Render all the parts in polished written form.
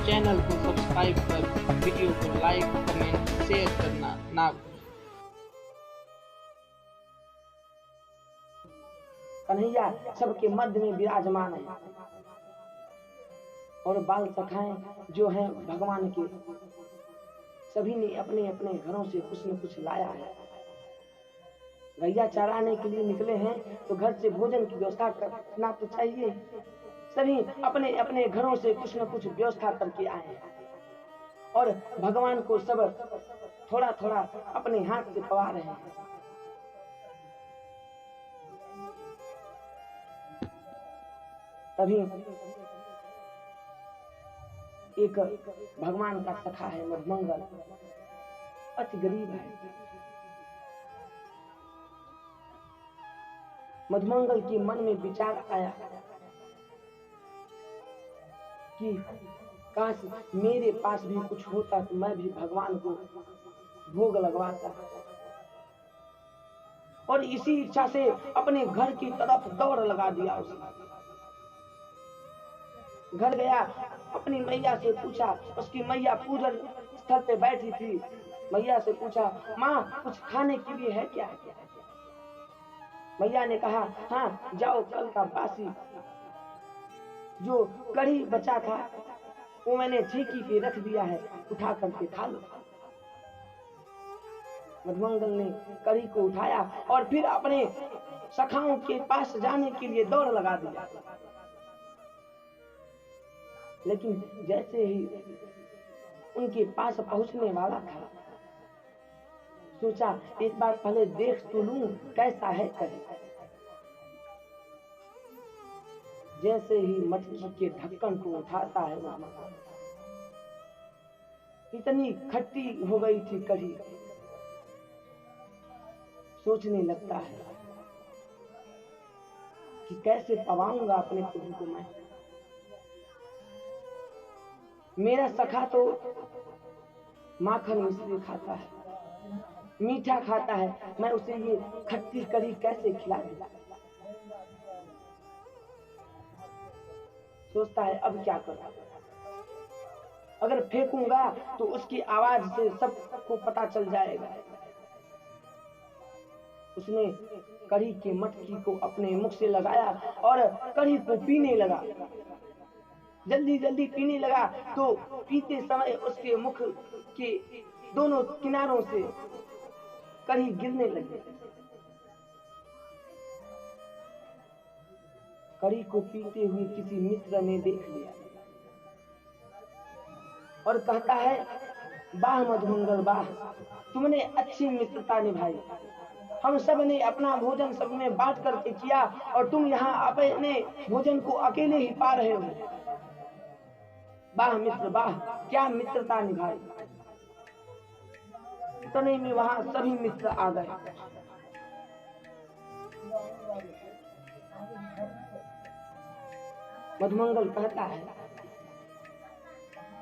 Channel को subscribe कर video को लाइक कमेंट शेयर करना ना भूलें। कन्हैया सबके मध्य में विराजमान है और बाल सखाएं जो हैं भगवान के, सभी ने अपने अपने घरों से कुछ न कुछ लाया है। गैया चराने के लिए निकले हैं तो घर से भोजन की व्यवस्था करना तो चाहिए। सभी अपने अपने घरों से कुछ न कुछ व्यवस्था करके आए हैं और भगवान को सब थोड़ा थोड़ा अपने हाथ से पवा रहे हैं। तभी एक भगवान का सखा है मधुमंगल, अति गरीब है। मधुमंगल के मन में विचार आया कि काश मेरे पास भी कुछ होता तो मैं भी भगवान को भोग लगवाता, और इसी इच्छा से अपने घर की तरफ दौड़ लगा दिया। उसने घर गया, अपनी मैया से पूछा, उसकी मैया पूजन स्थल पे बैठी थी। मैया से पूछा, माँ कुछ खाने के लिए है क्या? मैया ने कहा, हाँ जाओ, कल का बासी जो कढ़ी बचा था वो मैंने ठीकी पे रख दिया है, उठा करके खा लो। मधुमंगल ने कढ़ी को उठाया और फिर अपने सखाओं के पास जाने के लिए दौड़ लगा दिया। लेकिन जैसे ही उनके पास पहुंचने वाला था, सोचा एक बार पहले देख तो लूं कैसा है कढ़ी। जैसे ही मटकी के ढक्कन को उठाता है, इतनी खट्टी हो गई थी कढ़ी। सोचने लगता है कि कैसे पवाऊंगा अपने प्रभु को मैं। मेरा सखा तो माखन मिश्री खाता है, मीठा खाता है, मैं उसे ये खट्टी कढ़ी कैसे खिला दूं? सोचता है अब क्या करूं, अगर फेंकूंगा तो उसकी आवाज से सबको पता चल जाएगा। उसने कढ़ी के मटकी को अपने मुख से लगाया और कढ़ी को पीने लगा। जल्दी जल्दी पीने लगा तो पीते समय उसके मुख के दोनों किनारों से कढ़ी गिरने लगी। कढ़ी को पीते हुए किसी मित्र ने देख लिया और कहता है, वाह मधुमंगल वाह, तुमने अच्छी मित्रता निभाई। हम सब ने अपना भोजन सब में बांट करके किया और तुम यहाँ अपने भोजन को अकेले ही पा रहे हो। वाह मित्र वाह, क्या मित्रता निभाई। इतने में वहां सभी मित्र आ गए। मधुमंगल कहता है,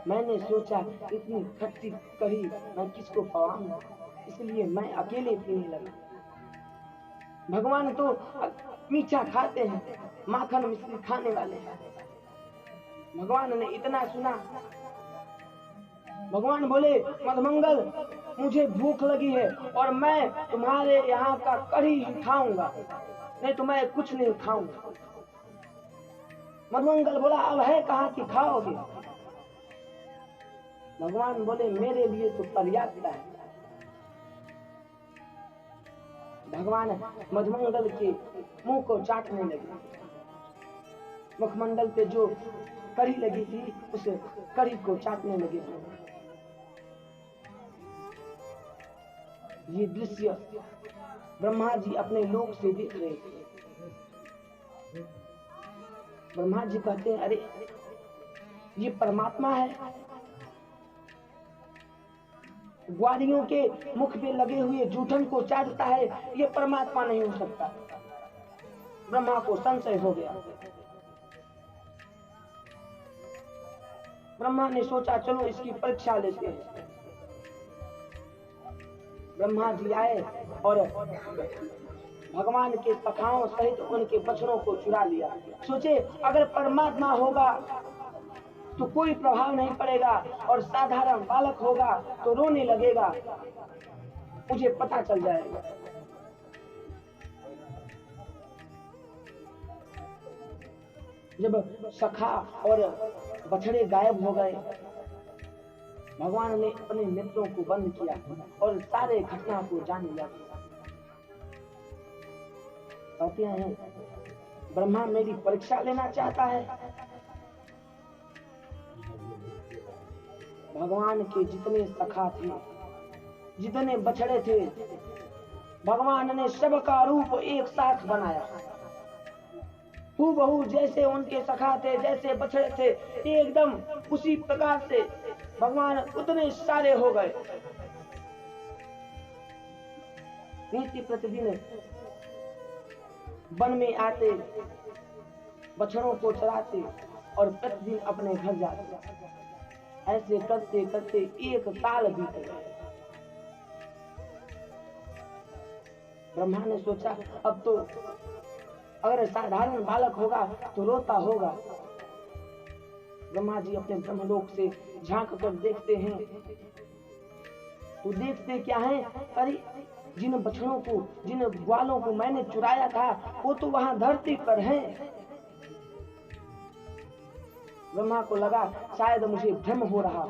मैंने सोचा इतनी खट्टी कढ़ी मैं किसको पवाऊंगा, इसलिए मैं अकेले पीने लगा। भगवान तो मीठा खाते हैं, माखन मिश्री खाने वाले हैं। भगवान ने इतना सुना, भगवान बोले, मधुमंगल मुझे भूख लगी है और मैं तुम्हारे यहाँ का कढ़ी ही खाऊंगा, नहीं तो मैं कुछ नहीं खाऊंगा। मधुमंगल बोला, अब है कहाँ कि खाओगे? भगवान बोले, मेरे लिए तो पर्याप्त है। भगवान मधुमंगल के मुंह को चाटने लगे। मुखमंडल पे जो कढ़ी लगी थी उस कढ़ी को चाटने लगे। ये दृश्य ब्रह्मा जी अपने लोक से देख रहे थे। ब्रह्मा जी कहते हैं, अरे ये परमात्मा है, ग्वालियों के मुख पे लगे हुए जूठन को चाटता है, ये परमात्मा नहीं हो सकता। ब्रह्मा को संशय हो गया। ब्रह्मा ने सोचा चलो इसकी परीक्षा लेते हैं। ब्रह्मा जी आए और भगवान के सखाओं सहित उनके बछड़ों को चुरा लिया। सोचे अगर परमात्मा होगा तो कोई प्रभाव नहीं पड़ेगा, और साधारण बालक होगा तो रोने लगेगा, मुझे पता चल जाएगा। जब सखा और बछड़े गायब हो गए, भगवान ने अपने नेत्रों को बंद किया और सारे घटना को जान लिया। कहते हैं ब्रह्मा मेरी परीक्षा लेना चाहता है। भगवान के जितने सखा थे, जितने बछड़े थे, भगवान ने सबका रूप एक साथ बनाया। हूबहू जैसे उनके सखा थे, जैसे बछड़े थे, एकदम उसी प्रकार से भगवान उतने सारे हो गए। नित्य प्रतिदिन वन में आते, बछड़ों को चराते और प्रतिदिन अपने घर जाते। ऐसे करते करते 1 साल बीत गए। ब्रह्मा ने सोचा अब तो अगर साधारण बालक होगा तो रोता होगा। ब्रह्मा जी अपने ब्रह्मलोक से झांक कर देखते हैं तो देखते क्या है, अरे जिन बछड़ों को, जिन ग्वालों को मैंने चुराया था वो तो वहां धरती पर हैं। ब्रह्मा को लगा शायद मुझे भ्रम हो रहा।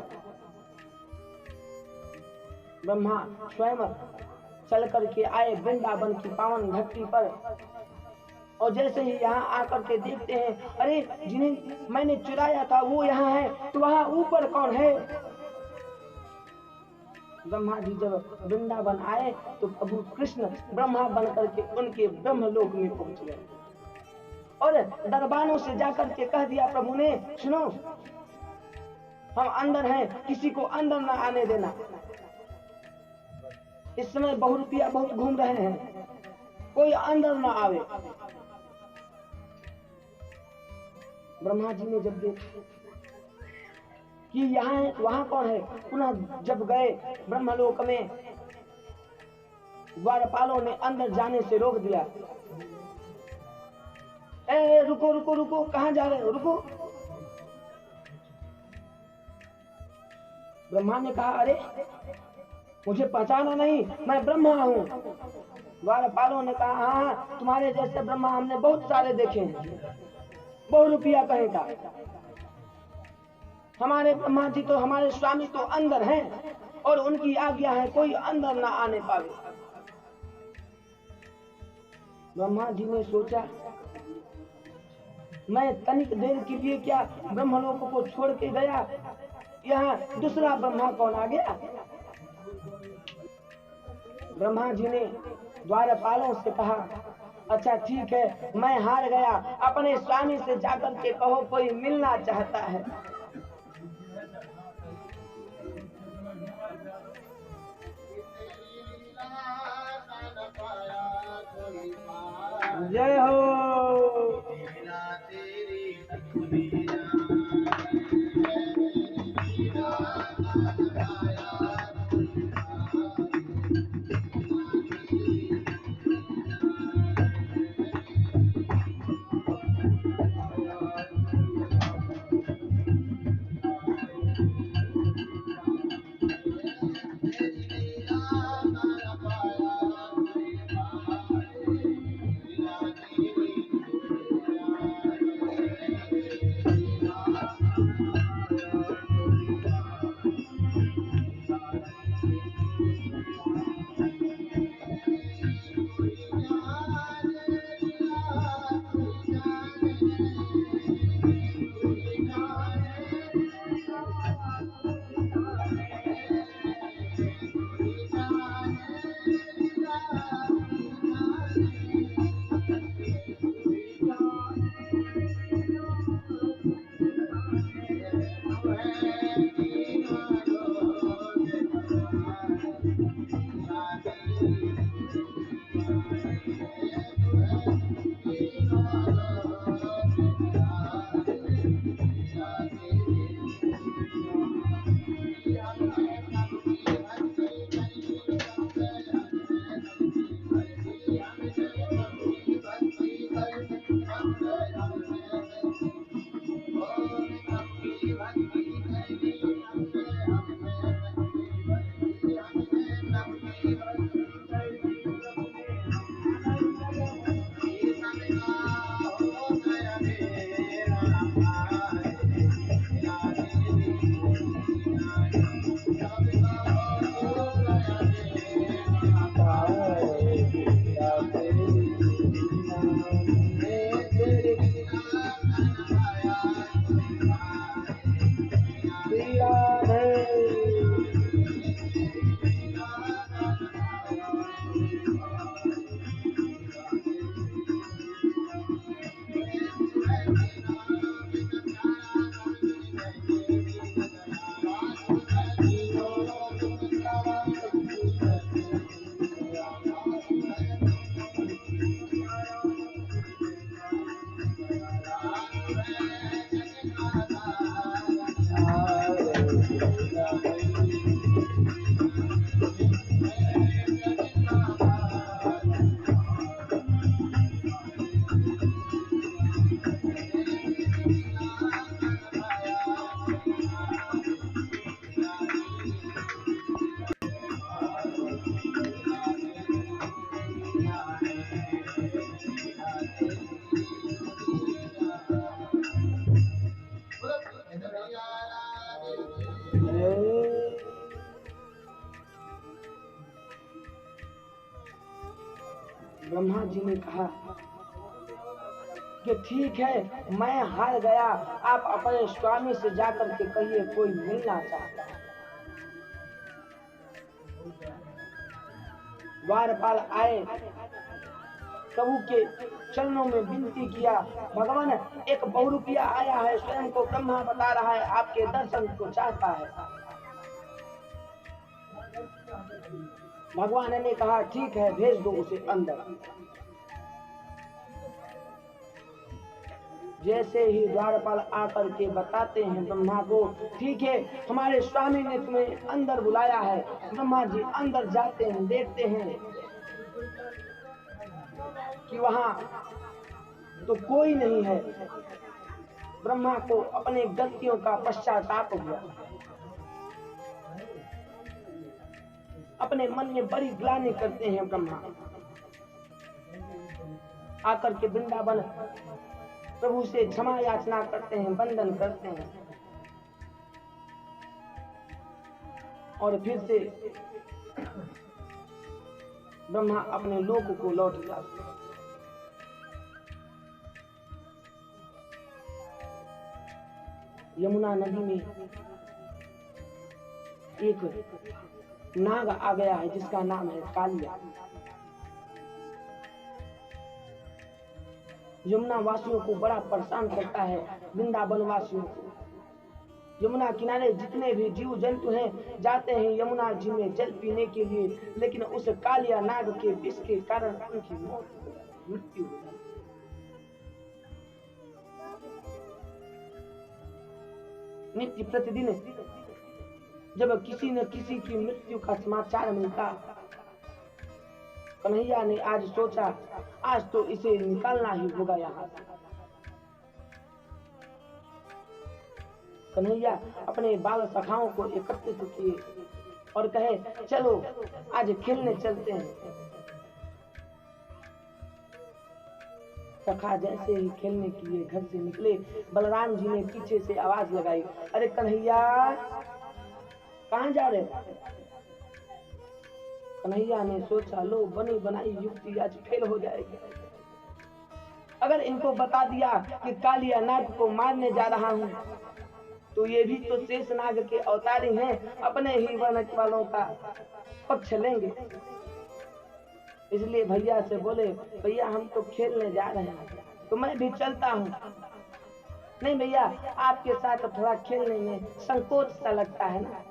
ब्रह्मा स्वयं चल करके आए वृंदावन की पावन धरती पर, और जैसे ही यहाँ आकर के देखते हैं, अरे जिन्हें मैंने चुराया था वो यहाँ है, तो वहाँ ऊपर कौन है? ब्रह्मा जी जब वृंदावन आए तो प्रभु कृष्ण ब्रह्मा बन करके उनके ब्रह्मलोक में पहुंच गए और दरबारों से जाकर के कह दिया प्रभु ने, सुनो हम अंदर हैं, किसी को अंदर न आने देना। इस समय बहुरूपिया बहुत घूम रहे हैं, कोई अंदर न आवे। ब्रह्मा जी ने जब देखा कि यहाँ है, वहां कौन है, पुनः जब गए ब्रह्मलोक में, द्वारपालों ने अंदर जाने से रोक दिया। ए रुको रुको रुको, कहाँ जा रहे हो, रुको। ब्रह्मा ने कहा अरे मुझे पहचाना नहीं, मैं ब्रह्मा हूँ। द्वारपालों ने कहा हाँ, तुम्हारे जैसे ब्रह्मा हमने बहुत सारे देखे हैं, बहुरूपिया कहेगा। हमारे ब्रह्मा जी तो, हमारे स्वामी तो अंदर हैं और उनकी आज्ञा है कोई अंदर ना आने पावे। ब्रह्मा जी ने सोचा मैं तनिक देर के लिए क्या ब्रह्मलोक को छोड़ के गया, यहाँ दूसरा ब्रह्मा कौन आ गया। ब्रह्मा जी ने द्वारपालों से कहा अच्छा ठीक है, मैं हार गया, अपने स्वामी से जाकर के कहो कोई मिलना चाहता है। जय हो। ब्रह्मा जी ने कहा कि ठीक है, मैं हार गया, आप अपने स्वामी से जाकर के कहिए कोई मिलना चाहता है। द्वारपाल आए, प्रभु के चरणों में विनती किया, भगवान एक बहुरूपिया आया है, स्वयं को ब्रह्मा बता रहा है, आपके दर्शन को चाहता है। भगवान ने कहा ठीक है, भेज दो उसे अंदर। जैसे ही द्वारपाल आकर के बताते हैं ब्रह्मा को, ठीक है, हमारे स्वामी ने तुम्हें अंदर बुलाया है। ब्रह्मा जी अंदर जाते हैं, देखते हैं कि वहां तो कोई नहीं है। ब्रह्मा को अपने गलतियों का पश्चाताप हुआ, अपने मन में बड़ी ग्लानि करते हैं ब्रह्मा। आकर के वृंदावन प्रभु से क्षमा याचना करते हैं, वंदन करते हैं और फिर से ब्रह्मा अपने लोक को लौट जाते हैं। यमुना नदी में एक नाग आ गया है जिसका नाम है कालिया। यमुना वासियों को बड़ा परेशान करता है, वृंदावन वासियों को। यमुना किनारे जितने भी जीव जंतु हैं जाते हैं यमुना जी में जल पीने के लिए, लेकिन उस कालिया नाग के विष के कारण उनकी मृत्यु हो जाती है। नित्य प्रतिदिन जब किसी न किसी की मृत्यु का समाचार मिलता, कन्हैया ने आज सोचा आज तो इसे निकालना ही होगा यहाँ से। कन्हैया अपने बाल सखाओं को एकत्रित किए और कहे चलो आज खेलने चलते हैं। सखा जैसे ही खेलने के लिए घर से निकले, बलराम जी ने पीछे से आवाज लगाई, अरे कन्हैया कहाँ जा रहे हो? कन्हैया ने सोचा लो बनी बनाई युक्ति आज फेल हो जाएगी। अगर इनको बता दिया कि कालिया नाग को मारने जा रहा हूँ तो ये भी तो शेष नाग के अवतारी हैं, अपने ही वर्ण वालों का पक्ष लेंगे। इसलिए भैया से बोले भैया हम तो खेलने जा रहे हैं तो मैं भी चलता हूँ। नहीं भैया आपके साथ थोड़ा खेलने में संकोच सा लगता है ना।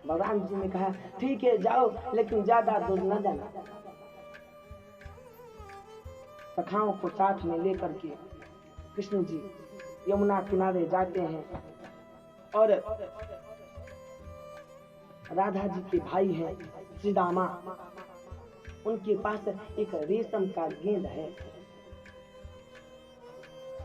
भगवान जी ने कहा ठीक है जाओ, लेकिन ज्यादा दूर न जाना। सखाओं को साथ में लेकर के कृष्ण जी यमुना किनारे जाते हैं और राधा जी के भाई हैं श्रीदामा, उनके पास एक रेशम का गेंद है।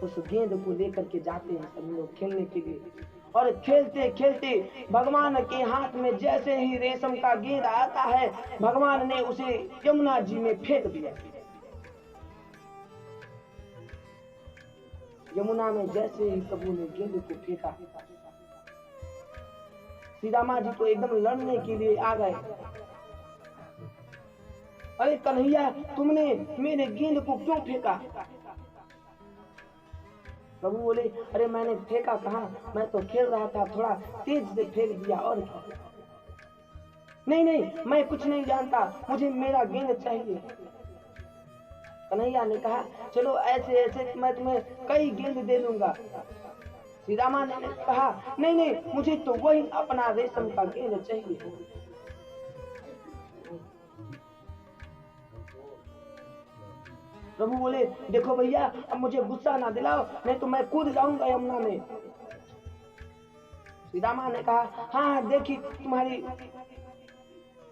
उस गेंद को लेकर के जाते हैं सभी लोग खेलने के लिए और खेलते खेलते भगवान के हाथ में जैसे ही रेशम का गेंद आता है, भगवान ने उसे यमुना जी में फेंक दिया। यमुना में जैसे ही प्रभु ने गेंद को फेंका, श्रीदामा जी तो एकदम लड़ने के लिए आ गए। अरे कन्हैया तुमने मेरे गेंद को क्यों फेंका? प्रभु बोले अरे मैंने फेंका कहाँ, मैं तो खेल रहा था, थोड़ा तेज से फेंक दिया और क्या। नहीं नहीं मैं कुछ नहीं जानता, मुझे मेरा गेंद चाहिए। कन्हैया ने कहा चलो ऐसे ऐसे मैं तुम्हें कई गेंद दे दूंगा। श्रीदामा ने कहा नहीं नहीं मुझे तो वही अपना रेशम का गेंद चाहिए। प्रभु बोले देखो भैया अब मुझे गुस्सा ना दिलाओ, नहीं तो मैं कूद जाऊंगा यमुना में। श्रीदामा ने कहा हाँ देखी तुम्हारी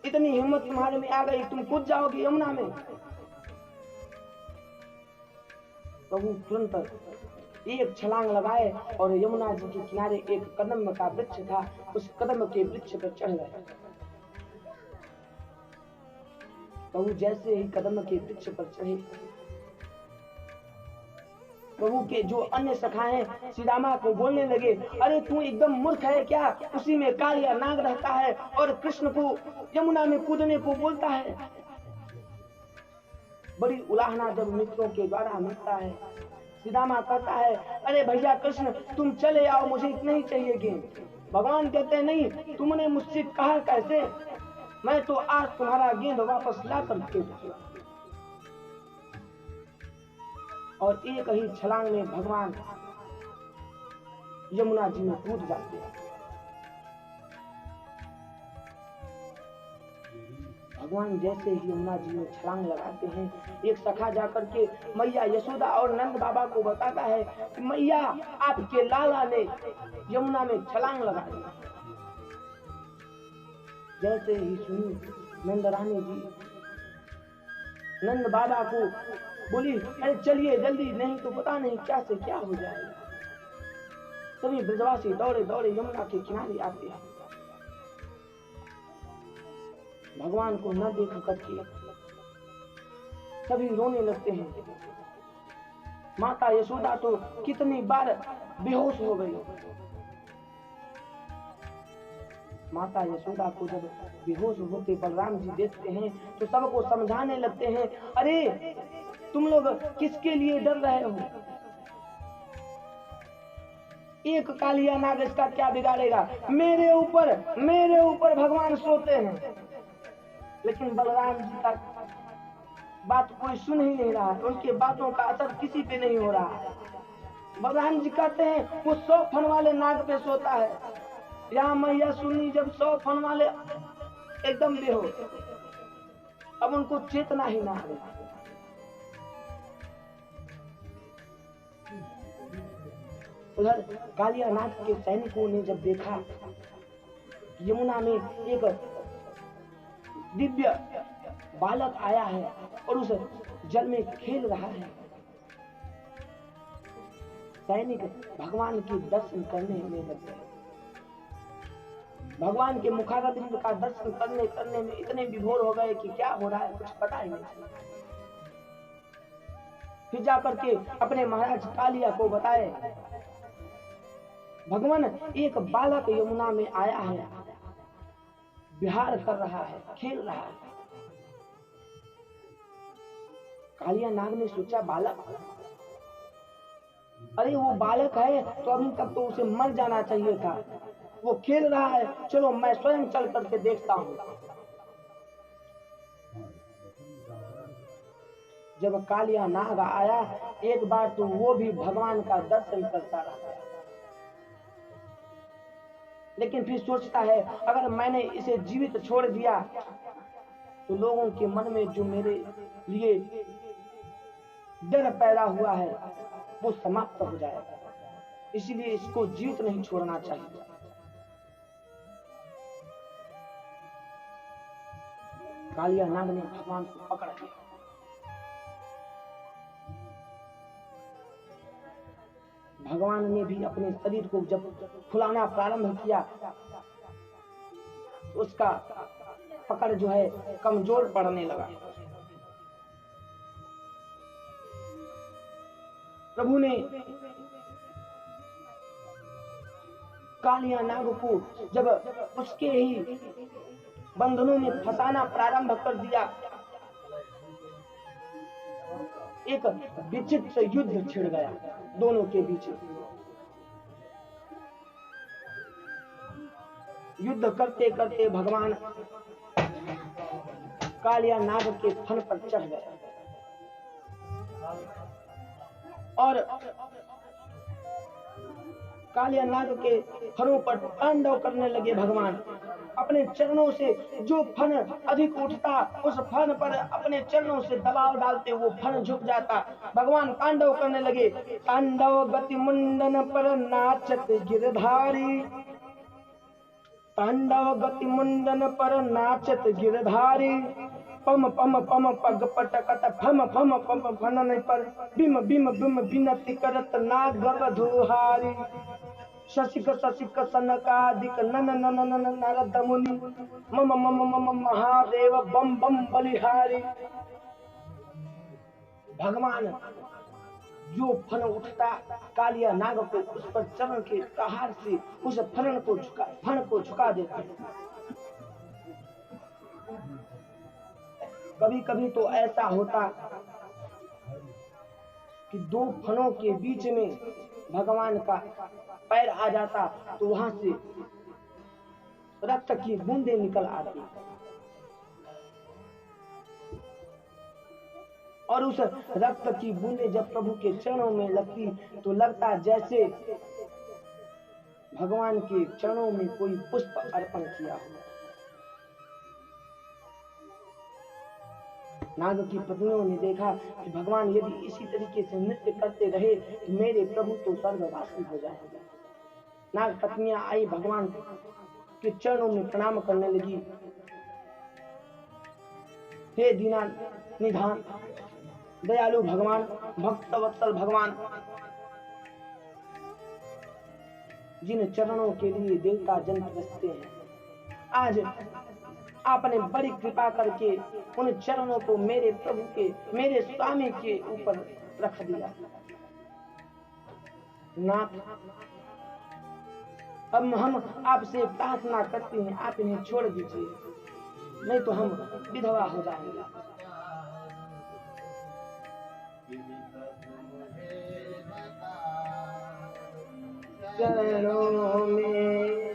इतनी हिम्मत तुम्हारे में आ गई, तुम कूद जाओगे यमुना में। प्रभु तुरंत एक छलांग लगाए और यमुना जी के किनारे एक कदम का वृक्ष था, उस कदम के वृक्ष पर चढ़ गए। प्रभु जैसे ही कदम के वृक्ष पर चढ़े, प्रभु के जो अन्य सखा हैं सीदामा को बोलने लगे, अरे तू एकदम मूर्ख है क्या? उसी में कालिया नाग रहता है और कृष्ण को यमुना में कूदने को बोलता है। बड़ी उलाहना जब मित्रों के द्वारा मिलता है, सीदामा कहता है, अरे भैया कृष्ण तुम चले आओ, मुझे इतना ही चाहिए गेंद। भगवान कहते हैं, नहीं, तुमने मुझसे कहा कैसे? मैं तो आज तुम्हारा गेंद वापस ला कर के दूंगा। और एक ही छलांग में भगवान यमुना जी में कूद जाते हैं। भगवान जैसे ही यमुना जी में छलांग लगाते हैं, एक सखा जाकर के मैया यशोदा और नंद बाबा को बताता है कि मैया आपके लाला ने यमुना में छलांग लगा दी। जैसे ही सुनी नंद रानी जी नंद बाबा को बोली, अरे चलिए जल्दी, नहीं तो पता नहीं क्या से क्या हो जाएगा। सभी ब्रजवासी दौड़े दौड़े यमुना के किनारे आते हैं। भगवान को न देख करके सभी रोने लगते हैं। माता यशोदा तो कितनी बार बेहोश हो गई। माता यशोदा को जब बेहोश होते बलराम जी देखते हैं तो सबको समझाने लगते हैं, अरे तुम लोग किसके लिए डर रहे हो? एक कालिया नाग इसका क्या बिगाड़ेगा? मेरे ऊपर भगवान सोते हैं। लेकिन बलराम जी का बात कोई सुन ही नहीं रहा है, उनके बातों का असर किसी पे नहीं हो रहा है। बलराम जी कहते हैं, वो 100 फन वाले नाग पे सोता है। यहाँ मैया सुनी जब 100 फन वाले एकदम बेहोश, अब उनको चेतना ही ना आ। उधर कालिया नाग के सैनिकों ने जब देखा यमुना में एक दिव्य बालक आया है और उस जल में खेल रहा है, सैनिक भगवान के दर्शन करने में लगे। भगवान के मुखारबिंद का दर्शन करने में इतने विभोर हो गए कि क्या हो रहा है कुछ पता ही नहीं। फिर जाकर के अपने महाराज कालिया को बताए, भगवान एक बालक यमुना में आया है, विहार कर रहा है, खेल रहा है। कालिया नाग ने सोचा, बालक? अरे वो बालक है तो अभी तक तो उसे मर जाना चाहिए था, वो खेल रहा है, चलो मैं स्वयं चल करके देखता हूं। जब कालिया नाग आया, एक बार तो वो भी भगवान का दर्शन करता रहा, लेकिन फिर सोचता है अगर मैंने इसे जीवित छोड़ दिया तो लोगों के मन में जो मेरे लिए डर पैदा हुआ है वो समाप्त हो जाएगा, इसलिए इसको जीवित नहीं छोड़ना चाहिए। कालिया नाग ने भगवान को पकड़ लिया। भगवान ने भी अपने शरीर को जब फुलाना प्रारंभ किया तो उसका पकड़ जो है कमजोर पड़ने लगा। प्रभु ने कालिया नाग को जब उसके ही बंधनों में फंसाना प्रारंभ कर दिया, एक विचित्र युद्ध छिड़ गया दोनों के बीच। युद्ध करते करते भगवान कालिया नाग के फन पर चढ़ गए और कालिया नाग के फनों पर तांडव करने लगे। भगवान अपने चरणों से जो फन अधिक उठता उस फन पर अपने चरणों से दबाव डालते वो फन झुक जाता। भगवान तांडव करने लगे। तांडव गति मुंडन पर नाचत गिरधारी, तांडव गति मुंडन पर नाचत गिरधारी, पम पम पम पग पटकत फम फम पम फनन पर बिम बिम बिम बिनति करत नाग वधूहारी, शशिक शशिक सनकादिक नन नन नन नारद मुनि मम मम मम महादेव बम बम बलिहारी। भगवान जो फन उठता कालिया नाग को उस पर चरण के प्रहार से उस फन को झुका देते हैं। कभी कभी तो ऐसा होता कि दो फनों के बीच में भगवान का पैर आ जाता तो वहां से रक्त की बूंदें निकल आती और उस रक्त की बूंदें जब प्रभु के चरणों में लगती तो लगता जैसे भगवान के चरणों में कोई पुष्प अर्पण किया हो। नाग की पत्नियों ने देखा कि भगवान यदि इसी तरीके से नृत्य करते रहे तो मेरे प्रभु तो स्वर्गवासी हो जाएंगे। नाग पत्नियां आई, भगवान के चरणों में प्रणाम करने लगी। हे दीना निधान दयालु भगवान, भक्त वत्सल भगवान, जिन चरणों के लिए देवता जन तरसते हैं, आज आपने बड़ी कृपा करके उन चरणों को मेरे प्रभु के, मेरे स्वामी के ऊपर रख दिया। नाथ, अब हम आपसे प्रार्थना करते हैं, आप इन्हें छोड़ दीजिए, नहीं तो हम विधवा हो जाएंगे। चरणों में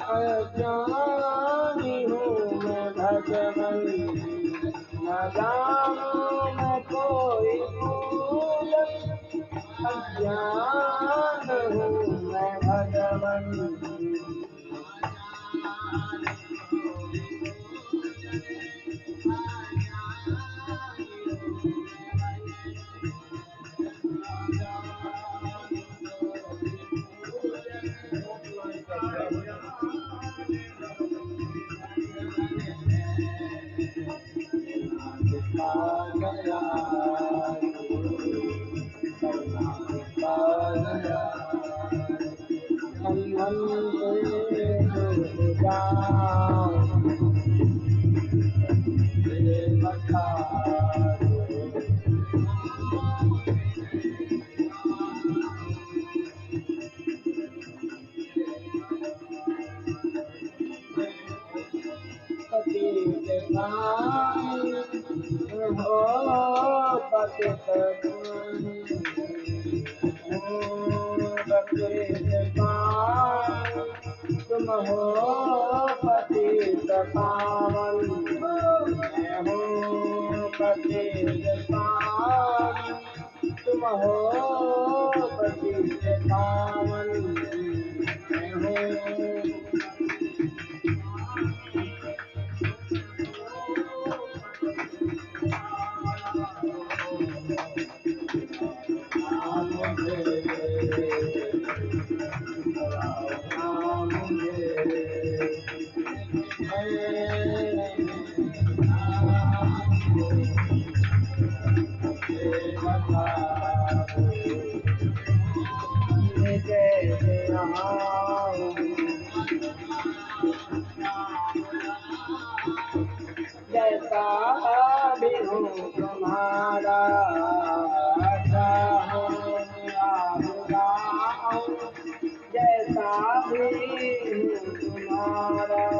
अज्ञानी हूँ मैं भगवन, न जानूं मैं कोई पूजन, अज्ञान हूँ मैं भगवन। तुम हो पतित पावन, मैं हूँ पतित पावन, तुम हो पतित पावन, मैं हूँ। जैसा भी हूँ तुम्हारा, जैसा भी हूँ तुम्हारा,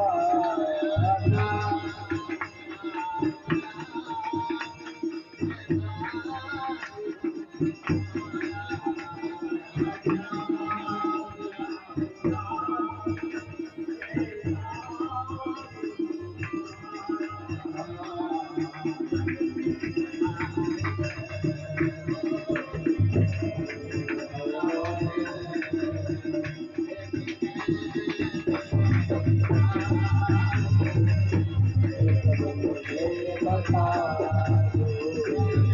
बता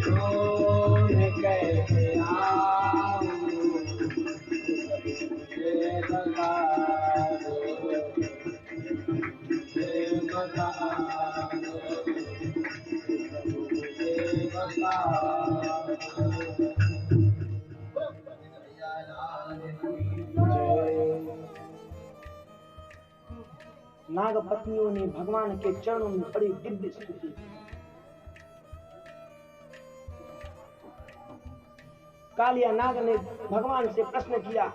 दो मैं कैसे आऊं, मुझे बता दो, मुझे बता दो, मुझे बता नाग पत्नियों ने भगवान के चरणों में बड़ी दिव्य स्तुति। कालिया नाग ने भगवान से प्रश्न किया,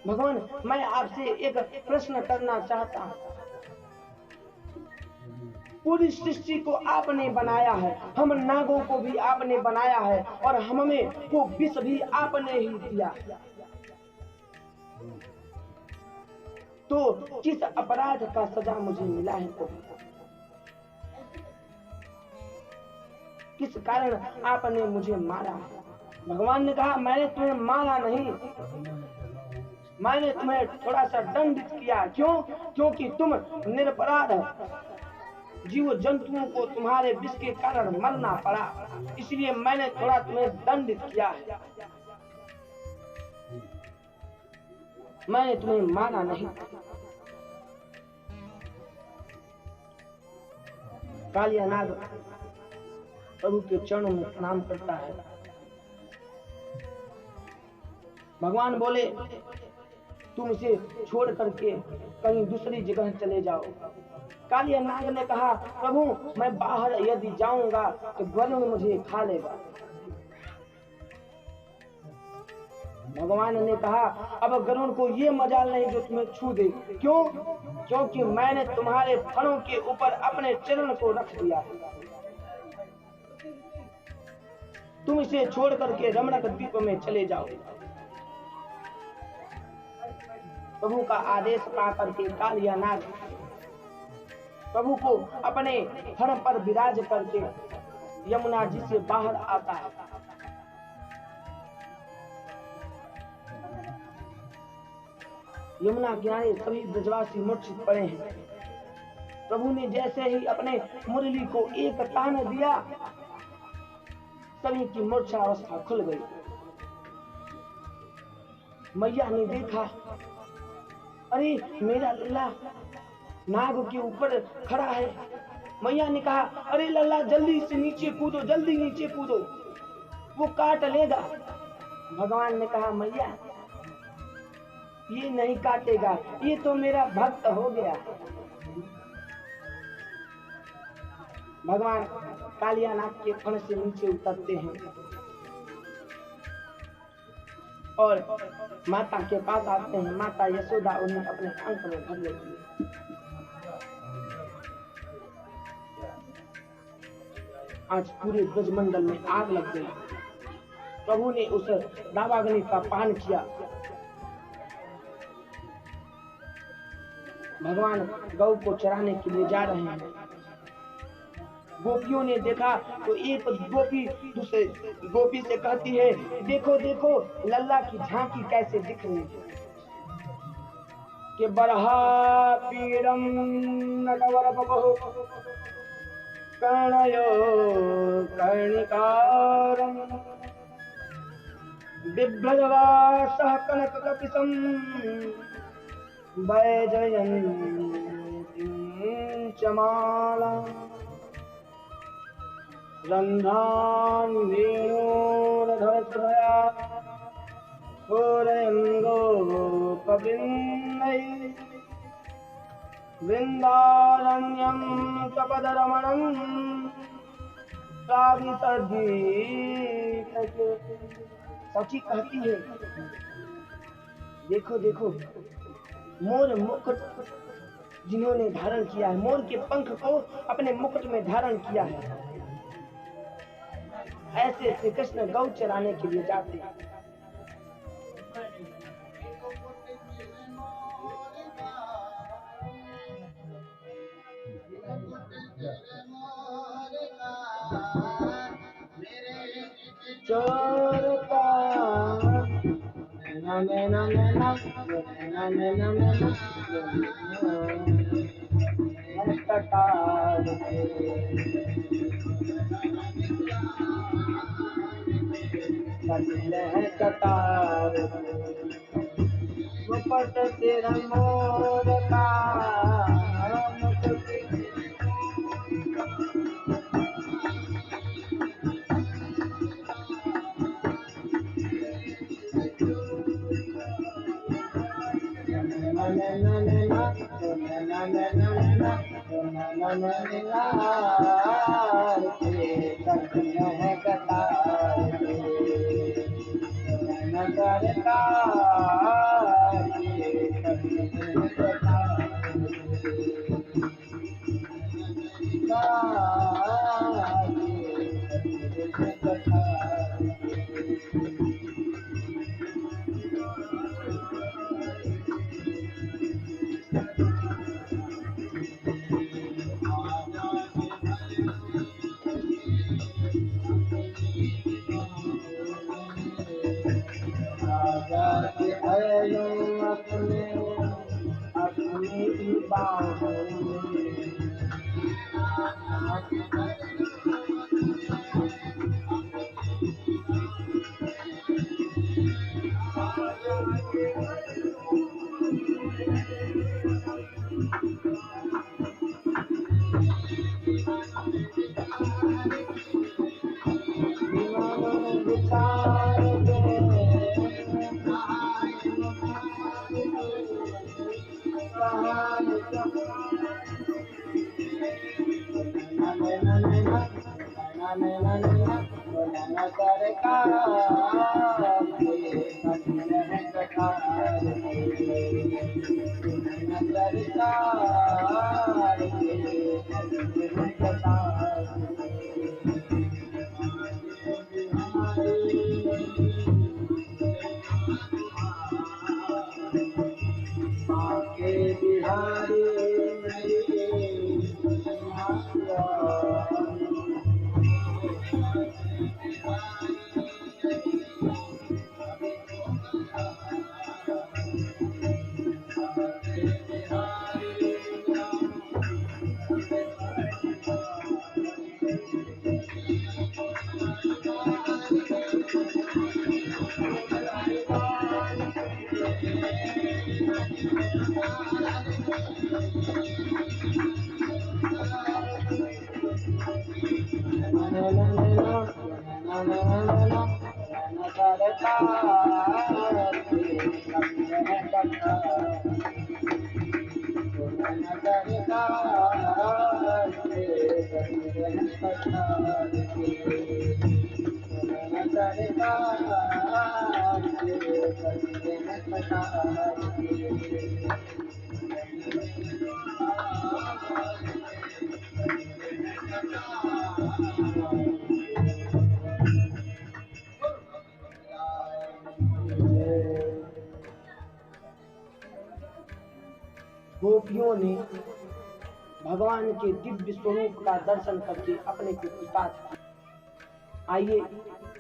भगवान मैं आपसे एक प्रश्न करना चाहता हूं। पूरी सृष्टि को आपने बनाया है, हम नागों को भी आपने बनाया है और हमें वो विष भी आपने ही दिया, तो किस अपराध का सजा मुझे मिला है? तो किस कारण आपने मुझे मारा है? भगवान ने कहा मैंने तुम्हें मारा नहीं, मैंने तुम्हें थोड़ा सा दंडित किया। क्यों? क्योंकि तुम निरपराध जीव जंतुओं को तुम्हारे विष के कारण मरना पड़ा, इसलिए मैंने थोड़ा तुम्हें दंडित किया है, मैंने तुम्हें माना नहीं। कालिया नाग प्रभु के चरणों में प्रणाम करता है। भगवान बोले तुम इसे छोड़ करके कहीं दूसरी जगह चले जाओ। कालिया नाग ने कहा प्रभु मैं बाहर यदि जाऊंगा तो गरुड़ मुझे खा लेगा। भगवान ने कहा अब गरुड़ को ये मजाल नहीं जो तुम्हें छू दे। क्यों? क्योंकि मैंने तुम्हारे फणों के ऊपर अपने चरण को रख दिया है। तुम इसे छोड़ करके रमणक द्वीप में चले जाओ। प्रभु का आदेश पाकर के कालिया नाग प्रभु को अपने फण पर विराज करके यमुना जी से बाहर आता है। यमुना किनारे सभी ब्रजवासी मूर्छित पड़े हैं। प्रभु ने जैसे ही अपने मुरली को एक तान दिया, सभी की मूर्छा अवस्था खुल गई। मैया ने देखा, अरे मेरा लल्ला नाग के ऊपर खड़ा है। मैया ने कहा अरे लल्ला जल्दी से नीचे कूदो, जल्दी नीचे कूदो, वो काट लेगा। भगवान ने कहा मैया ये नहीं काटेगा, ये तो मेरा भक्त हो गया। भगवान कालिया नाग के फण से नीचे उतरते हैं और माता के पास आते हैं। माता यशोदा उन्हें अपने अंक में भर लेती है। आज पूरे ब्रजमंडल में आग लग गई। प्रभु ने उस दावाग्नि का पान किया। भगवान गौ को चराने के लिए जा रहे हैं। गोपियों ने देखा तो एक गोपी दूसरे गोपी से कहती है देखो देखो लल्ला की झांकी कैसे दिख रही है कि बरहा पीरम नटवर बहु कर्णयो कर्णिकारम बिभ्रजवासः कनक कपिसम वैजयन्तीं च माला रन्ध्रान् वेणोरधरत्रया पूरयन् गोपवृन्दैः वृन्दारण्यं कपदरमणं प्राविसर्गीत। सची कहती है देखो देखो मोर मुकुट जिन्होंने धारण किया है, मोर के पंख को अपने मुकुट में धारण किया है, ऐसे श्री कृष्ण गौ चराने के लिए जाते हैं। चोरता कतार के, कबीर है कतार के। मुकुट सिर मोर का, मुकुट है कतार के, नगर अपने अपनी बाहों में, विचार बिहारी गोपियों ने भगवान के दिव्य स्वरूप का दर्शन करके अपने को कृतार्थ किया। आइए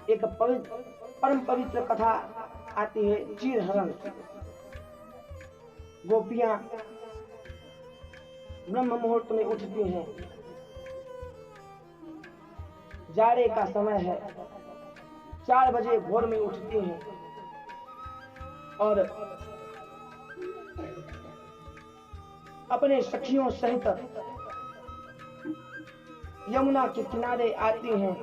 एक परम पवित्र कथा आती है चीरहरण की। गोपियां ब्रह्म मुहूर्त में उठती हैं, जाड़े का समय है, 4 बजे भोर में उठती हैं और अपने सखियों सहित यमुना के किनारे आती हैं।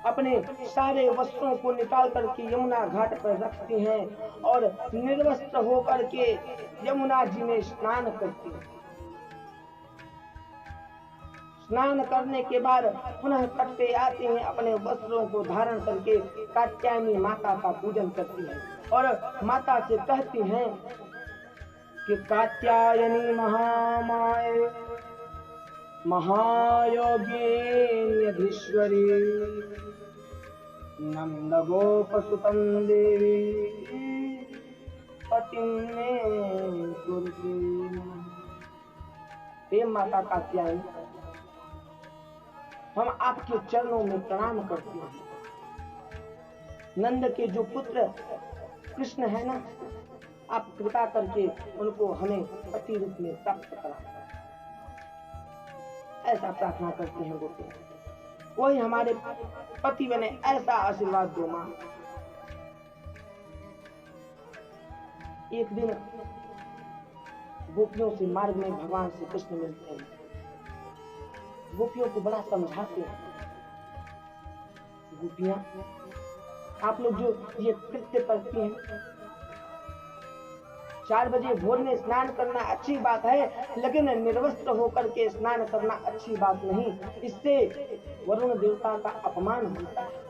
अपने सारे वस्त्रों को निकाल करके यमुना घाट पर रखती हैं और निर्वस्त्र होकर के यमुना जी में स्नान करती हैं। स्नान करने के बाद पुनः तट पे आती हैं, अपने वस्त्रों को धारण करके कात्यायनी माता का पूजन करती हैं और माता से कहती हैं कि कात्यायनी महामाये महायोगिनीश्वरी नंद गोपसुतं देवी पतिं मे कुरुते। हे माता कात्यायनी, हम आपके चरणों में प्रणाम करते हैं। नंद के जो पुत्र कृष्ण है ना, आप कृपा करके उनको हमें पति रूप में प्राप्त करा। ऐसा प्रार्थना करती हैं गोपियां। वही हमारे पति बने, ऐसा आशीर्वाद दो माँ। एक दिन गोपियों से मार्ग में भगवान श्री कृष्ण मिलते हैं। गोपियों को बड़ा समझाते हैं, गोपियां आप लोग जो ये कृत्य करती हैं, 4 बजे भोर में स्नान करना अच्छी बात है, लेकिन निर्वस्त्र होकर के स्नान करना अच्छी बात नहीं। इससे वरुण देवता का अपमान होता है।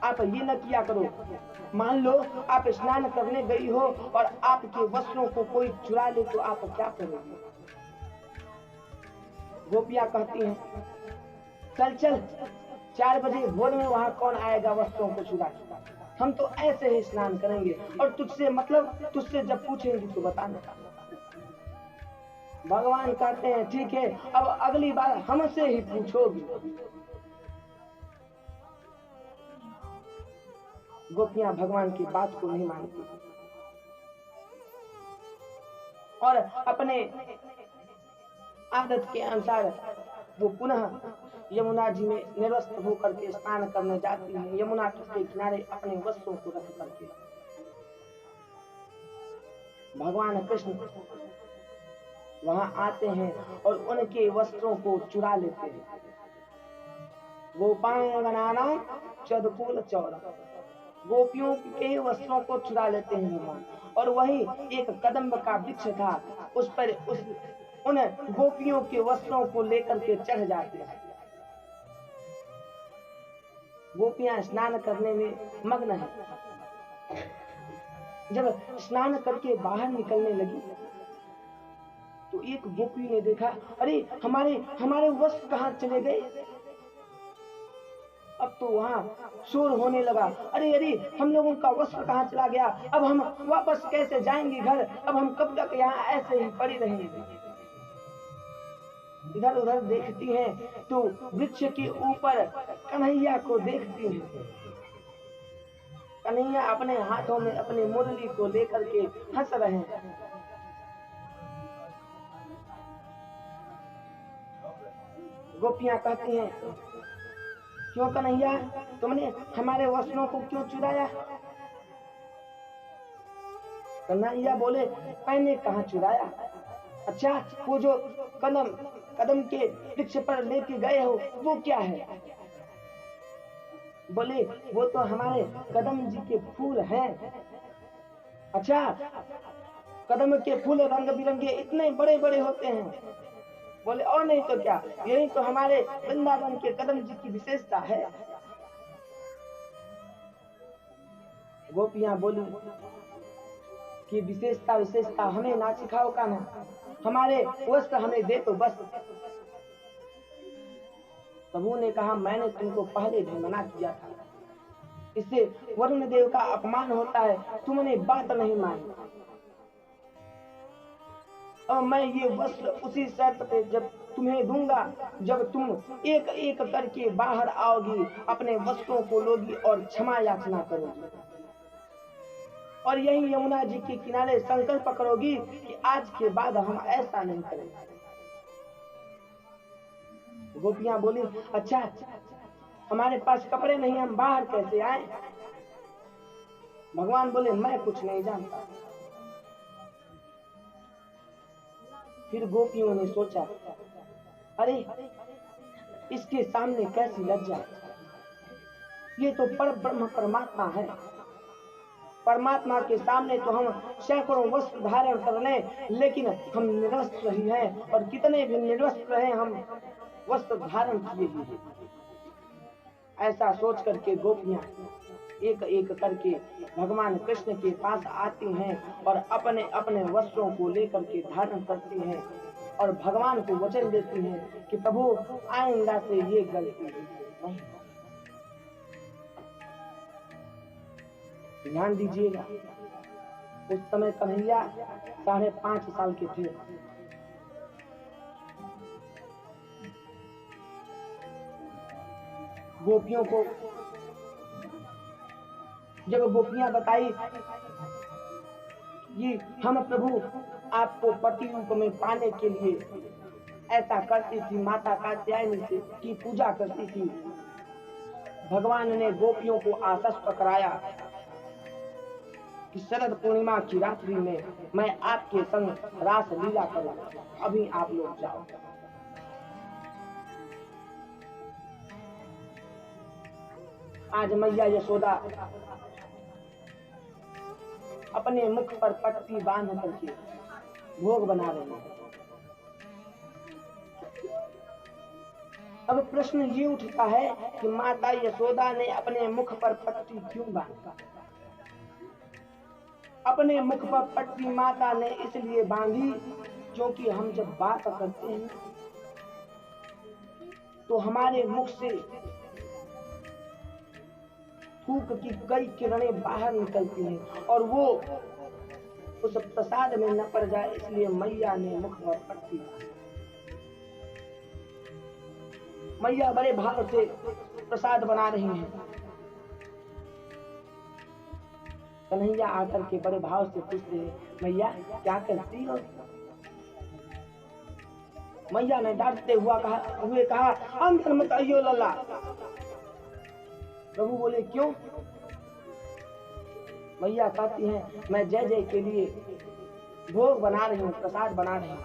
आप ये न किया करो। मान लो आप स्नान करने गई हो और आपके वस्त्रों को कोई चुरा ले तो आप क्या करोगे? गोपियां कहती हैं, चल चल 4 बजे भोर में वहां कौन आएगा वस्त्रों को चुरा के? हम तो ऐसे ही स्नान करेंगे, और तुझसे मतलब तुझसे जब पूछेंगे तो बताना। भगवान कहते हैं ठीक है, अब अगली बार हमसे ही पूछोगी। गोपियां भगवान की बात को नहीं मानती और अपने आदत के अनुसार वो पुनः यमुना जी में निर्वस्त्र होकर के स्नान करने जाती है। यमुना तट के किनारे अपने वस्त्रों को रख करके भगवान कृष्ण वहां आते हैं और उनके वस्त्रों को चुरा लेते हैं। गोपांगनानां चदकुल चौरा, गोपियों के वस्त्रों को चुरा लेते हैं भगवान। और वही एक कदम्ब का वृक्ष था, उस पर उन गोपियों के वस्त्रों को लेकर के चढ़ जाते हैं। गोपियां स्नान करने में मग्न है। जब स्नान करके बाहर निकलने लगी तो एक गोपी ने देखा, अरे हमारे वस्त्र कहाँ चले गए? अब तो वहां शोर होने लगा, अरे अरे हम लोगों का वस्त्र कहाँ चला गया? अब हम वापस कैसे जाएंगे घर? अब हम कब तक यहाँ ऐसे ही पड़ी रहेंगे? इधर उधर देखती हैं तो वृक्ष के ऊपर कन्हैया को देखती हैं। कन्हैया अपने हाथों में अपनी मुरली को लेकर के हंस रहे हैं। गोपियां कहती हैं, क्यों कन्हैया, तुमने हमारे वस्त्रों को क्यों चुराया? कन्हैया बोले, मैंने कहाँ चुराया? अच्छा, वो जो कदम के वृक्ष पर लेके गए हो वो क्या है? बोले, वो तो हमारे कदम जी के फूल हैं। अच्छा, कदम के फूल रंग बिरंगे इतने बड़े बड़े होते हैं? बोले, और नहीं तो क्या, यही तो हमारे वृंदावन के कदम जी की विशेषता है। गोपियां बोली कि विशेषता हमें ना सिखाओ का ना, हमारे वस्त्र हमें दे तो बस। प्रभु ने कहा, मैंने तुमको पहले भी मना किया था, इससे वरुण देव का अपमान होता है, तुमने बात नहीं मानी। और मैं ये वस्त्र उसी शर्त पे जब तुम्हें दूंगा जब तुम एक एक करके बाहर आओगी, अपने वस्त्रों को लोगी और क्षमा याचना करोगी, और यही यमुना जी के किनारे संकल्प करोगी कि आज के बाद हम ऐसा नहीं करेंगे। गोपियां बोली, अच्छा हमारे पास कपड़े नहीं, हम बाहर कैसे आए? भगवान बोले, मैं कुछ नहीं जानता। फिर गोपियों ने सोचा, अरे इसके सामने कैसी लज्जा, ये तो परब्रह्म परमात्मा है। परमात्मा के सामने तो हम सैकड़ों वस्त्र धारण कर लें, लेकिन हम निर्वस्त्र ही हैं, और कितने भी निर्वस्त्र हैं हम वस्त्र धारण किए ही हैं। ऐसा सोच करके गोपियां एक एक करके भगवान कृष्ण के पास आती हैं और अपने अपने वस्त्रों को लेकर के धारण करती हैं और भगवान को वचन देती हैं कि प्रभु आइंदा से ये गलती नहीं। ध्यान दीजिएगा, उस समय कन्हैया 5.5 साल के थे। गोपियों को जब गोपियां बताई कि हम प्रभु आपको पति रूप में पाने के लिए ऐसा करती थी। माता कात्यायनी से की पूजा करती थी। भगवान ने गोपियों को आश्वस्त कराया कि शरद पूर्णिमा की रात्रि में मैं आपके संग रास लीला करूंगा, अभी आप लोग जाओ। आज मैया यशोदा अपने मुख पर पट्टी बांध करके भोग बना रही है। अब प्रश्न ये उठता है कि माता यशोदा ने अपने मुख पर पट्टी क्यों बांधी? अपने मुख पर पट्टी माता ने इसलिए बांधी क्योंकि हम जब बात करते हैं तो हमारे मुख से थूक की कई किरणें बाहर निकलती हैं और वो उस प्रसाद में न पड़ जाए, इसलिए मैया ने मुख पर पट्टी बांधी। मैया बड़े भाव से प्रसाद बना रही हैं। कन्हैया आकर के बड़े भाव से पूछते हैं, मैया क्या करती हो? मैया ने डांटते हुए कहा, अंदर मत आइयो लल्ला। प्रभु बोले, क्यों? मैया कहती हैं, मैं जय जय के लिए भोग बना रही हूँ, प्रसाद बना रही हूँ,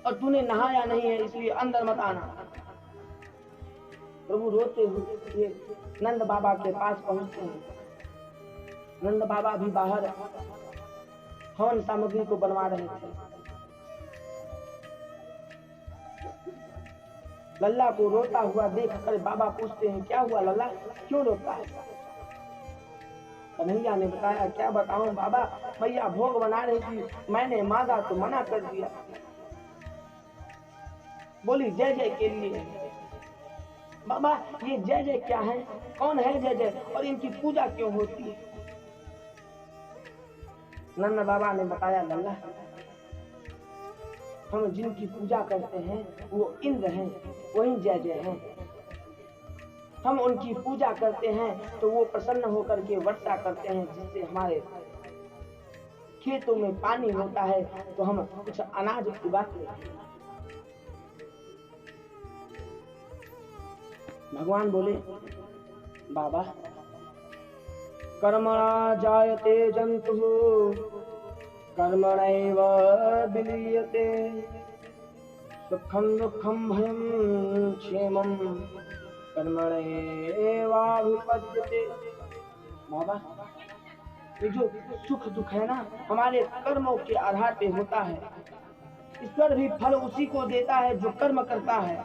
और तूने नहाया नहीं है, इसलिए अंदर मत आना। प्रभु रोते हुए नंद बाबा के पास पहुंचते हैं। नंद बाबा भी बाहर हवन सामग्री को बनवा रहे थे। लल्ला को रोता हुआ देखकर बाबा पूछते हैं, क्या हुआ लल्ला, क्यों रोता है? कन्हैया ने बताया, क्या बताऊं बाबा, मैया भोग बना रही थी, मैंने मांगा तो मना कर दिया। बोली जय जय के लिए। बाबा ये जय जय क्या है, कौन है जय जय, और इनकी पूजा क्यों होती है? नंद बाबा ने बताया, लल्ला हम जिनकी पूजा करते हैं वो इंद्र हैं, वही जय जय हैं। हम उनकी पूजा करते हैं तो वो प्रसन्न होकर के वर्षा करते हैं, जिससे हमारे खेतों में पानी होता है तो हम कुछ अनाज उगाते हैं। भगवान बोले, बाबा कर्मणा जायते जंतु कर्मणैव विलीयते, सुखम दुखम भयम क्षेमम कर्मणैवाभिपद्यते। बाबा ये जो सुख दुख है ना, हमारे कर्मों के आधार पे होता है। ईश्वर भी फल उसी को देता है जो कर्म करता है।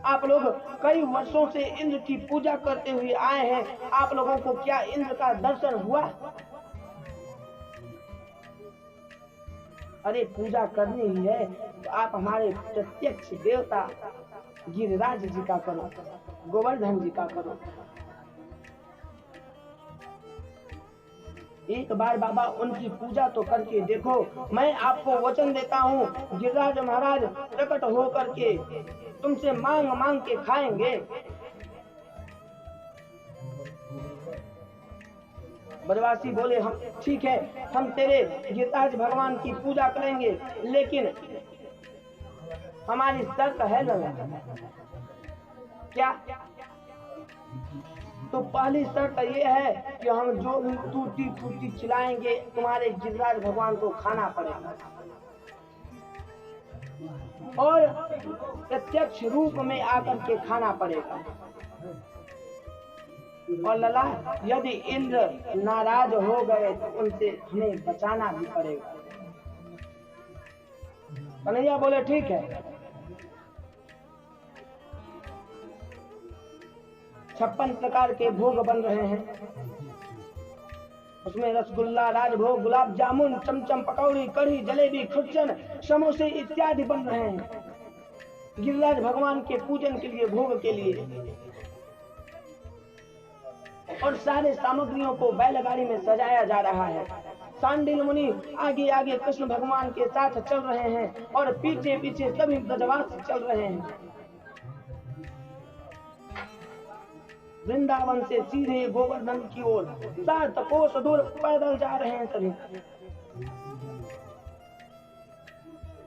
आप लोग कई वर्षों से इंद्र की पूजा करते हुए आए हैं, आप लोगों को क्या इंद्र का दर्शन हुआ? अरे पूजा करनी ही है तो आप हमारे प्रत्यक्ष देवता गिरिराज जी का करो, गोवर्धन जी का करो। एक बार बाबा उनकी पूजा तो करके देखो। मैं आपको वचन देता हूँ, गिरिराज महाराज प्रकट हो करके तुमसे मांग मांग के खाएंगे। ब्रजवासी बोले, हम ठीक है, हम तेरे गिरिराज भगवान की पूजा करेंगे, लेकिन हमारी शर्त है लल्ला। क्या? तो पहली शर्त ये है कि हम जो भी टूटी फूटी खिलाएंगे तुम्हारे गिरिराज भगवान को खाना पड़ेगा, और प्रत्यक्ष रूप में आकर के खाना पड़ेगा। और लला यदि इंद्र नाराज हो गए तो उनसे हमें बचाना भी पड़ेगा। कन्हैया बोले ठीक है। 56 प्रकार के भोग बन रहे हैं, उसमें रसगुल्ला, राजभोग, गुलाब जामुन, चमचम, पकौड़ी, कढ़ी, जलेबी, खुर्चन, समोसे इत्यादि बन रहे हैं गिरिराज भगवान के पूजन के लिए, भोग के लिए। और सारे सामग्रियों को बैलगाड़ी में सजाया जा रहा है। सांडिल मुनि आगे आगे कृष्ण भगवान के साथ चल रहे हैं और पीछे पीछे सभी ब्रजवासी चल रहे हैं। वृंदावन से सीधे गोवर्धन की ओर 7 कोस दूर पैदल जा रहे हैं सभी।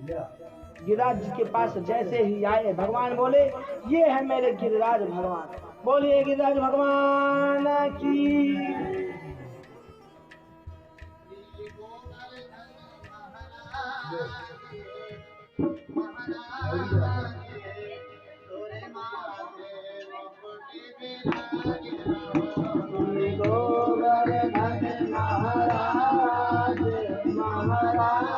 गिरिराज जी के पास जैसे ही आए भगवान बोले ये है मेरे गिरिराज भगवान। बोलिए गिरिराज भगवान की। गोवर्धन महाराज महाराज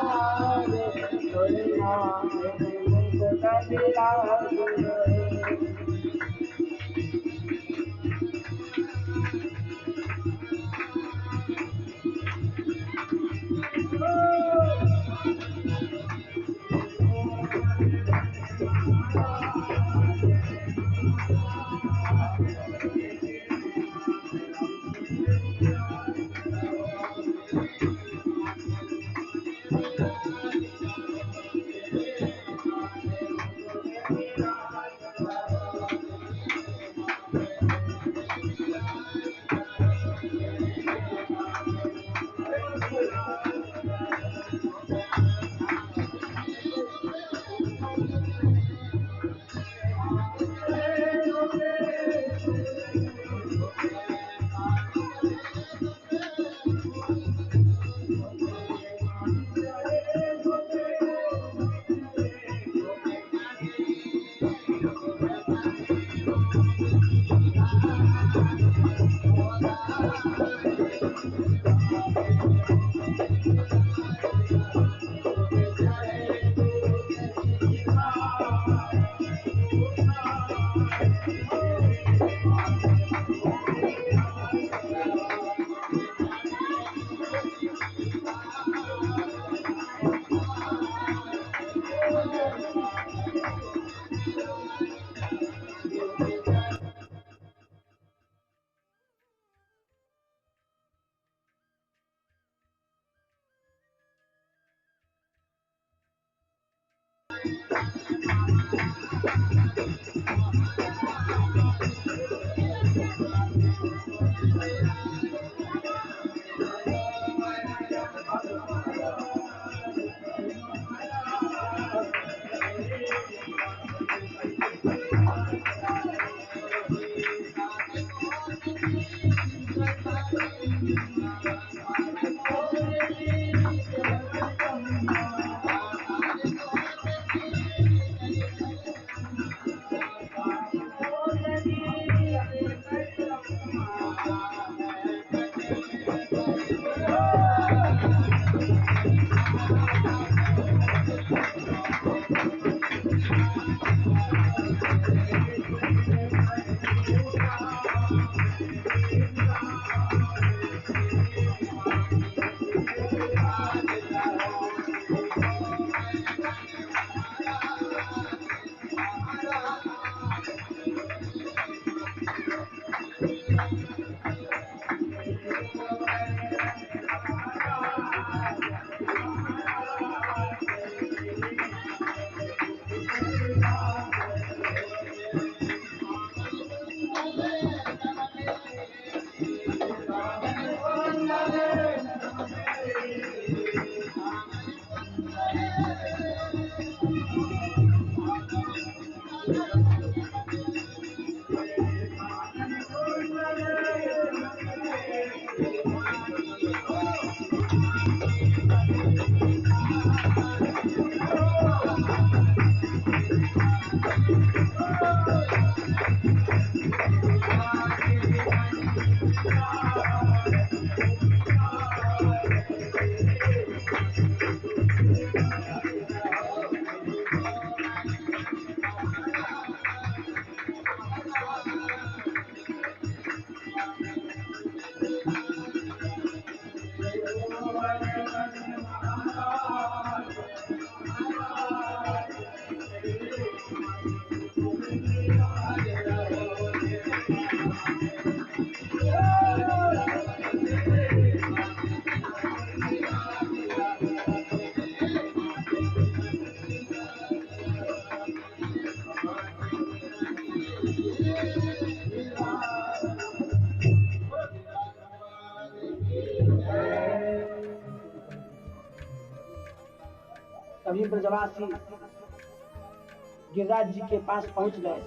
ब्रजवासी गिरिराज जी के पास पहुंच गए।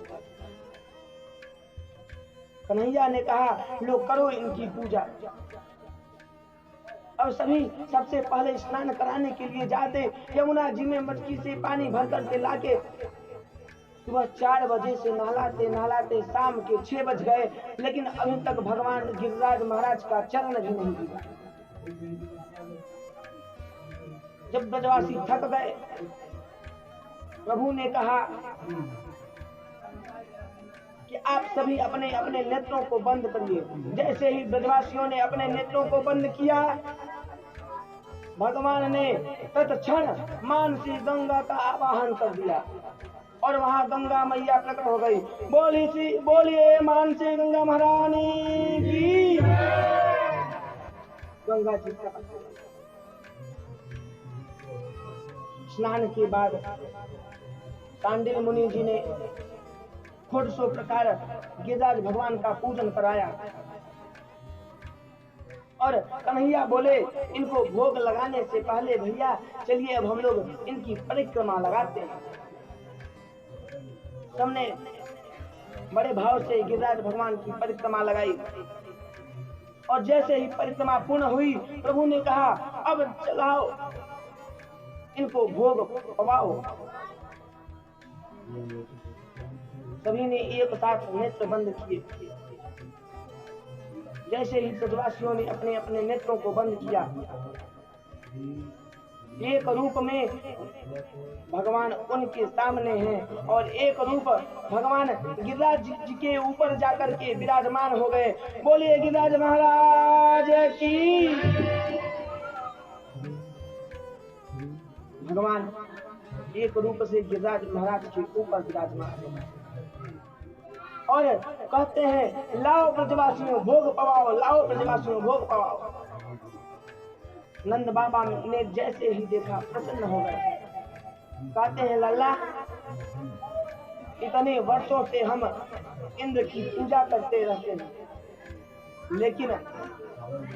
कन्हैया ने कहा, लो करो इनकी पूजा। अब सभी सबसे पहले स्नान कराने के लिए जाते, यमुना जी में मटकी से पानी भर कर के लाके सुबह 4 बजे से नहलाते नहलाते शाम के 6 बज गए, लेकिन अभी तक भगवान गिरिराज महाराज का चरण भी नहीं दिया। जब ब्रजवासी थक गए, प्रभु ने कहा कि आप सभी अपने अपने नेत्रों को बंद करिए। जैसे ही ब्रजवासियों ने अपने नेत्रों को बंद किया, भगवान ने तत्क्षण मानसी गंगा का आवाहन कर दिया और वहां गंगा मैया प्रकट हो गई। बोलिए मानसी गंगा महारानी की। गंगा जी प्रकट हो गई। स्नान के बाद सांडिल मुनि जी ने 100 प्रकार गिरिराज भगवान का पूजन कराया और कन्हैया बोले, इनको भोग लगाने से पहले भैया चलिए अब हम लोग इनकी परिक्रमा लगाते हैं। सबने बड़े भाव से गिरिराज भगवान की परिक्रमा लगाई और जैसे ही परिक्रमा पूर्ण हुई, प्रभु ने कहा, अब चलाओ इनको भोग पवाओ। सभी ने एक साथ नेत्र बंद किए। जैसे ही ब्रजवासियों ने अपने अपने नेत्रों को बंद किया, एक रूप में भगवान उनके सामने हैं और एक रूप भगवान गिरिराज जी के ऊपर जाकर के विराजमान हो गए। बोलिए गिरिराज महाराज की। भगवान एक रूप से गिरिराज महाराज के ऊपर विराजमान है और कहते हैं, लाओ ब्रजवासियों भोग पवाओ, लाओ ब्रजवासियों भोग पवाओ। नंद बाबा ने जैसे ही देखा प्रसन्न हो गए। कहते हैं, लल्ला इतने वर्षों से हम इंद्र की पूजा करते रहते हैं, लेकिन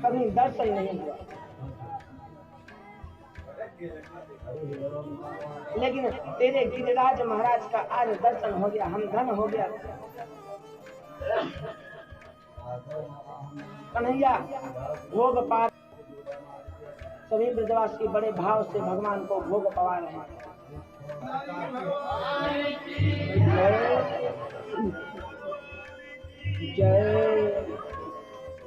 कभी दर्शन नहीं हुआ, लेकिन तेरे गिरिराज महाराज का आज दर्शन हो गया, हम धन हो गया। कन्हैया भोग पा, सभी ब्रजवासी बड़े भाव से भगवान को भोग पवा रहे हैं। जय जय